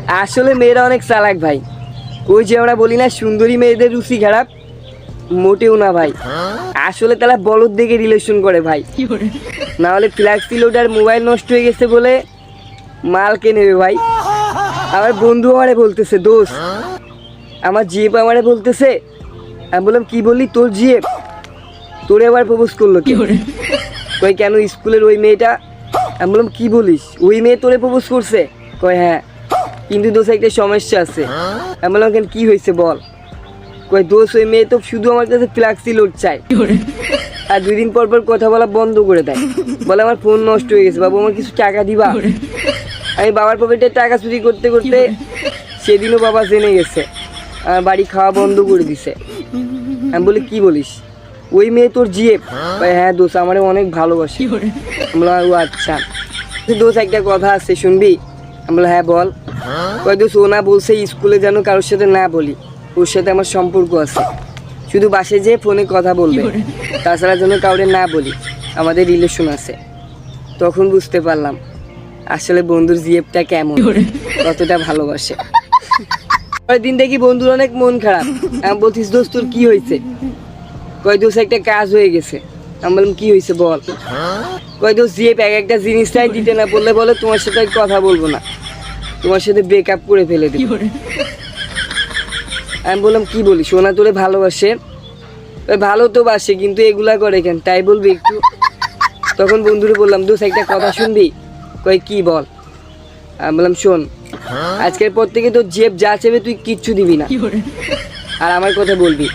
আসলে মেয়েরা অনেক চালাক ভাই। ওই যে আমরা বলি না সুন্দরী মেয়েদের রুচি খারাপ, মোটেও না ভাই। আসলে তারা বলদ দেখে রিলেশন করে ভাই, না হলে ফ্ল্যাক্সি লোডার মোবাইল নষ্ট হয়ে গেছে বলে মাল কে নেবে ভাই। আমার বন্ধু আমারে বলতেছে, দোস্ত আমার জিএপ আমারে বলতেছে। আমি বললাম কি বললি, তোর জিএপ তোরে আবার প্রপোজ করলো কি? কই কেন, স্কুলের ওই মেয়েটা। আমি বললাম কি বলিস, ওই মেয়ে তোরে প্রপোজ করছে? কয় হ্যাঁ, কিন্তু দোষ একটা সমস্যা আছে। আমি বললাম কেন, কি হয়েছে বল? কয় দোষ ওই মেয়ে তো শুধু আমার কাছে ফ্ল্যাক্সি লোড চায়, আর 2 দিন পর পর কথা বলা বন্ধ করে দেয়। বলে আমার ফোন নষ্ট হয়ে গেছে, বাবু আমার কিছু টাকা দিবা। আমি বাবার পকেটে টাকা চুরি করতে করতে সেদিনও বাবা জেনে গেছে, আমার বাড়ি খাওয়া বন্ধ করে দিছে। আমি বলি কি বলিস, ওই মেয়ে তোর জিএফ? হ্যাঁ দোষ আমার অনেক ভালোবাসে। আমি বললাম ও আচ্ছা দোষ, একটা কথা আছে শুনবি? আমি বললাম হ্যাঁ বল। কয় দোষ ও না বলছে স্কুলে যেন কারোর সাথে না বলি, ওর সাথে আমার সম্পর্ক আছে, শুধু বাসে যেয়ে ফোনে কথা বলবে, তাছাড়া যেন কাউরে না বলি, আমাদের রিলেশন আছে। তখন বুঝতে পারলাম আসলে বন্ধুর জিএফটা কেমন, কতটা ভালোবাসে। পরের দিন দেখি বন্ধুর অনেক মন খারাপ। আমি বলছিস দোস্ত তোর কি হয়েছে? কয় দোষ একটা কাজ হয়ে গেছে। আমি বললাম কি হয়েছে বল। কয় দোষ জিএফ এক একটা জিনিসটাই দিতে না বললে বলে তোমার সাথে আর কথা বলবো না, তোমার সাথে ব্রেকআপ করে ফেলে দেব। আমি বললাম কি বলিস, সোনা তোরে ভালোবাসে? ভালো তো বাসে, কিন্তু এগুলা করে কেন, তাই বলবি একটু। তখন বন্ধুরে বললাম দোষ একটা কথা শুনবি? কয় কি বল। আমি বললাম শোন, আজকের পর থেকে তোর জিএফ যা চাইবে তুই কিচ্ছু দিবি না, আর আমার কথা বলবি।